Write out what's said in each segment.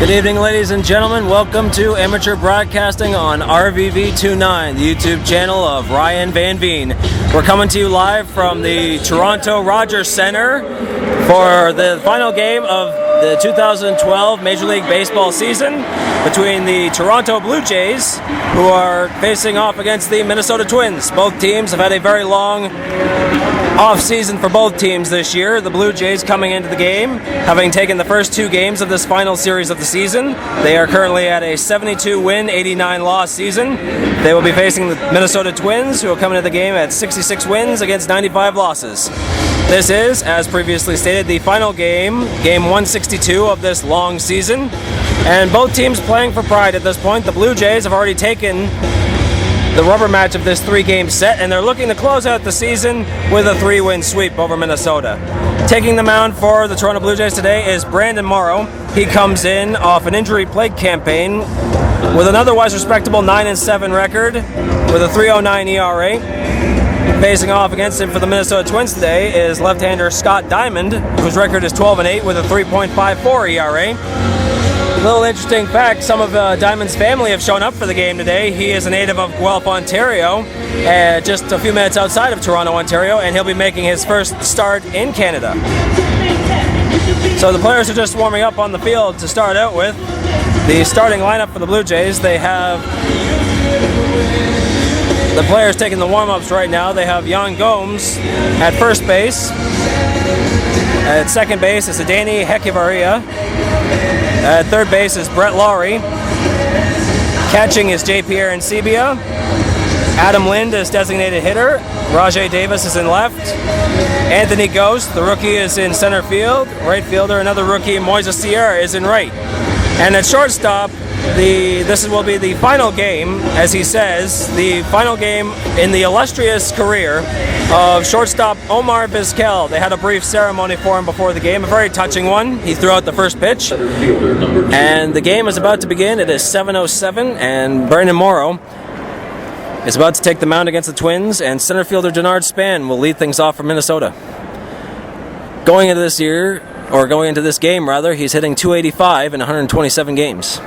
Good evening, ladies and gentlemen. Welcome to Amateur Broadcasting on RVV29, the YouTube channel of Ryan Vanveen. We're coming to you live from the Toronto Rogers Centre for the final game of the 2012 Major League Baseball season between the Toronto Blue Jays, who are facing off against the Minnesota Twins. Both teams have had a very long off-season for both teams this year. The Blue Jays coming into the game, having taken the first two games of this final series of the season. They are currently at a 72-win, 89-loss season. They will be facing the Minnesota Twins, who will come into the game at 66 wins against 95 losses. This is, as previously stated, the final game, game 162 of this long season. And both teams playing for pride at this point. The Blue Jays have already taken the rubber match of this three-game set, and they're looking to close out the season with a 3-win sweep over Minnesota. Taking the mound for the Toronto Blue Jays today is Brandon Morrow. He comes in off an injury-plagued campaign with an otherwise respectable 9-7 record with a 3.09 ERA. Facing off against him for the Minnesota Twins today is left-hander Scott Diamond, whose record is 12-8 with a 3.54 ERA. Little interesting fact, some of Diamond's family have shown up for the game today. He is a native of Guelph, Ontario, just a few minutes outside of Toronto, Ontario, and he'll be making his first start in Canada. So the players are just warming up on the field to start out with. The starting lineup for the Blue Jays, they have the players taking the warm-ups right now. They have Jan Gomes at first base. At second base is Adani Hechavarria. At third base is Brett Lawrie. Catching is J.P. Arancibia. Adam Lind is designated hitter. Rajay Davis is in left. Anthony Ghost, the rookie, is in center field. Right fielder, another rookie, Moises Sierra, is in right. And at shortstop, this will be the final game, as he says, the final game in the illustrious career of shortstop Omar Vizquel. They had a brief ceremony for him before the game, a very touching one. He threw out the first pitch, and the game is about to begin. It is 7:07, and Brandon Morrow is about to take the mound against the Twins, and center fielder Denard Span will lead things off for Minnesota. Going into this game, he's hitting .285 in 127 games.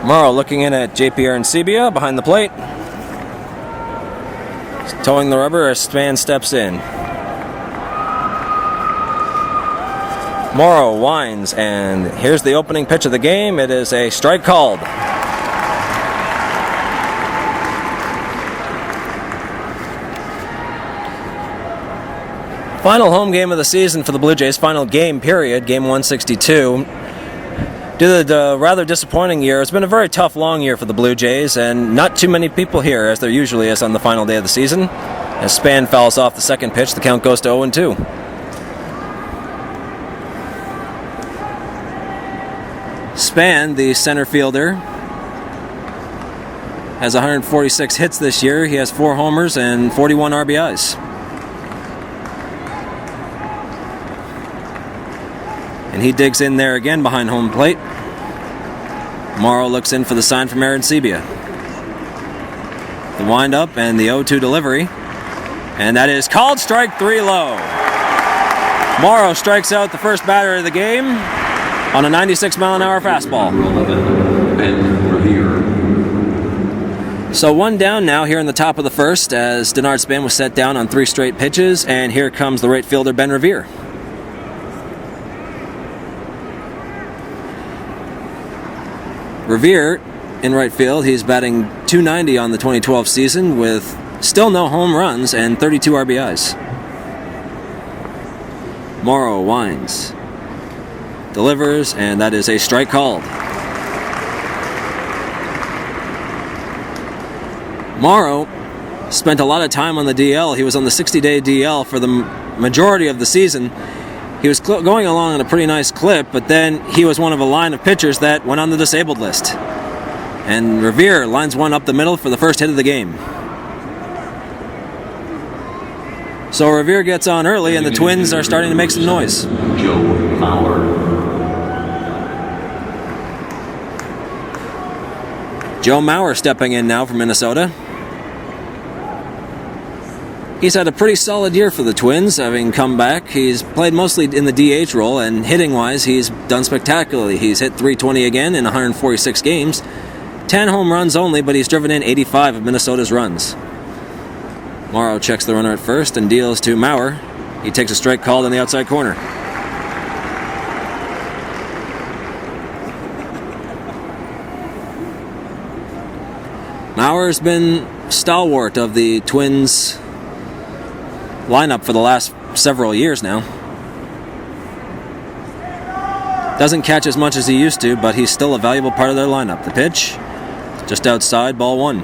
Morrow looking in at J.P. Arancibia behind the plate. Towing the rubber as Span steps in. Morrow winds, and here's the opening pitch of the game. It is a strike called. Final home game of the season for the Blue Jays, final game period, game 162. Due to the rather disappointing year, it's been a very tough, long year for the Blue Jays, and not too many people here, as there usually is on the final day of the season. As Span fouls off the second pitch, the count goes to 0-2. Span, the center fielder, has 146 hits this year. He has 4 homers and 41 RBIs. And he digs in there again behind home plate. Morrow looks in for the sign from Arancibia. The windup and the 0-2 delivery. And that is called strike 3 low. Morrow strikes out the first batter of the game on a 96-mile-an-hour fastball. So one down now here in the top of the first as Denard Span was set down on 3 straight pitches. And here comes the right fielder Ben Revere. Revere in right field, he's batting .290 on the 2012 season with still no home runs and 32 RBIs. Morrow winds, delivers, and that is a strike called. Morrow spent a lot of time on the DL. He was on the 60-day DL for the majority of the season. He was going along on a pretty nice clip, but then he was one of a line of pitchers that went on the disabled list. And Revere lines one up the middle for the first hit of the game. So Revere gets on early, and the Twins are starting to make some noise. Joe Mauer stepping in now for Minnesota. He's had a pretty solid year for the Twins, having come back. He's played mostly in the DH role, and hitting-wise, he's done spectacularly. He's hit .320 again in 146 games. 10 home runs only, but he's driven in 85 of Minnesota's runs. Morrow checks the runner at first and deals to Maurer. He takes a strike called in the outside corner. Maurer's been stalwart of the Twins' lineup for the last several years now. Doesn't catch as much as he used to, but he's still a valuable part of their lineup. The pitch, just outside, ball 1.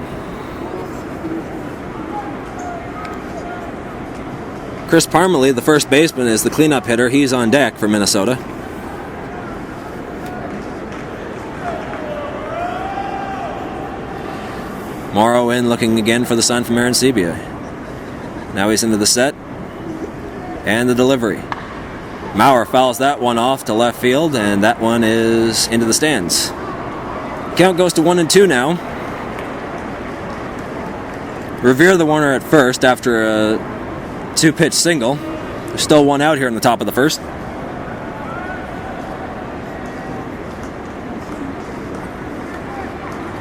Chris Parmalee, the first baseman, is the cleanup hitter. He's on deck for Minnesota. Morrow in, looking again for the sign from Arancibia. Now he's into the set. And the delivery. Maurer fouls that one off to left field, and that one is into the stands. Count goes to 1-2 now. Revere the runner at first after a 2-pitch single. There's still one out here in the top of the first.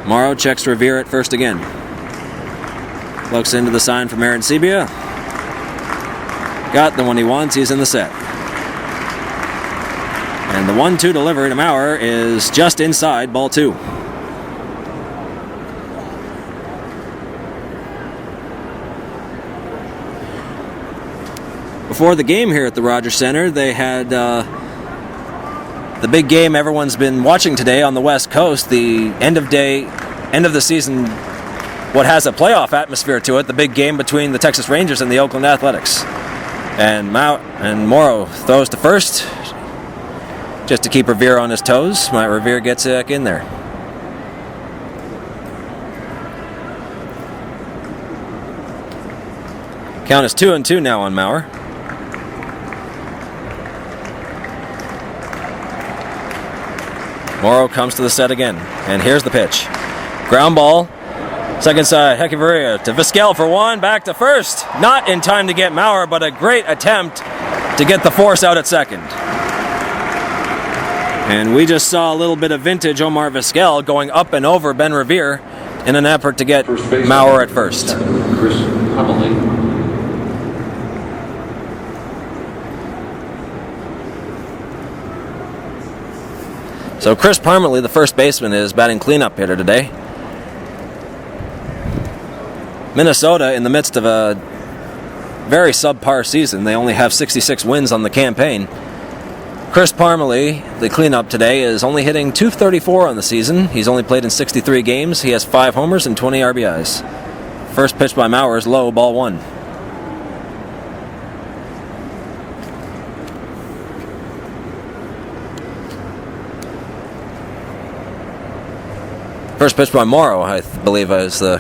Morrow checks Revere at first again. Looks into the sign from Arancibia. Got the one he wants. He's in the set. And the 1-2 delivery to Maurer is just inside, ball 2. Before the game here at the Rogers Center, they had the big game everyone's been watching today on the West Coast, the end of the season, what has a playoff atmosphere to it, the big game between the Texas Rangers and the Oakland Athletics. And Morrow throws to first, just to keep Revere on his toes. Revere gets back in there. Count is 2-2 now on Maurer. Morrow comes to the set again, and here's the pitch. Ground ball, second side, Hechavarria to Vizquel for 1, back to first. Not in time to get Maurer, but a great attempt to get the force out at second. And we just saw a little bit of vintage Omar Vizquel going up and over Ben Revere in an effort to get Maurer at first. Chris Parmalee. So Chris Parmalee, the first baseman, is batting cleanup hitter today. Minnesota, in the midst of a very subpar season, they only have 66 wins on the campaign. Chris Parmalee, the cleanup today, is only hitting .234 on the season. He's only played in 63 games. He has 5 homers and 20 RBIs. First pitch by Maurer is low, ball 1. First pitch by Morrow, I believe, is the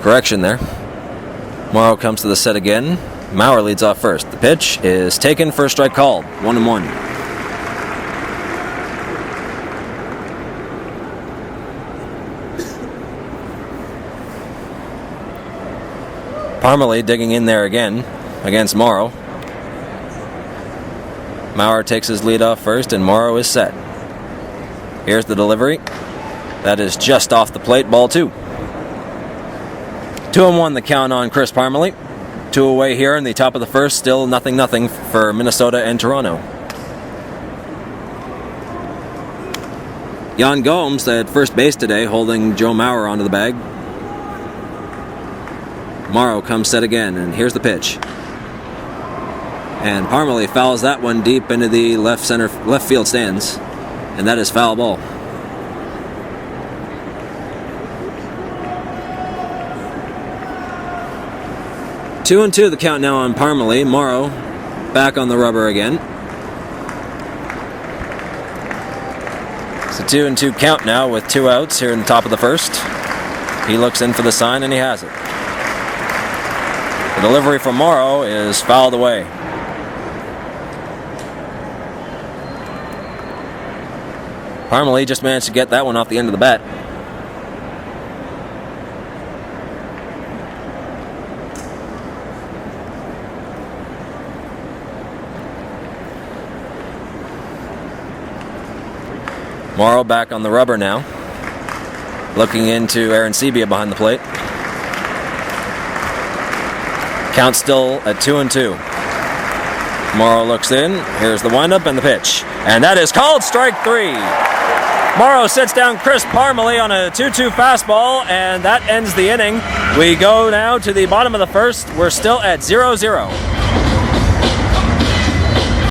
correction there. Morrow comes to the set again. Maurer leads off first. The pitch is taken, first strike called. 1-1. Parmalee digging in there again against Morrow. Maurer takes his lead off first, and Morrow is set. Here's the delivery. That is just off the plate, ball 2. 2-1 the count on Chris Parmalee. 2 away here in the top of the first, still 0-0 for Minnesota and Toronto. Jan Gomes at first base today, holding Joe Maurer onto the bag. Morrow comes set again, and here's the pitch. And Parmalee fouls that one deep into the left field stands, and that is foul ball. 2-2 the count now on Parmalee. Morrow back on the rubber again. It's a 2-2 count now with 2 outs here in the top of the first. He looks in for the sign, and he has it. The delivery from Morrow is fouled away. Parmalee just managed to get that one off the end of the bat. Morrow back on the rubber now. Looking into Aaron Sebia behind the plate. Count still at 2-2. Morrow looks in. Here's the windup and the pitch. And that is called strike 3. Morrow sits down Chris Parmalee on a 2-2 fastball, and that ends the inning. We go now to the bottom of the first. We're still at 0-0.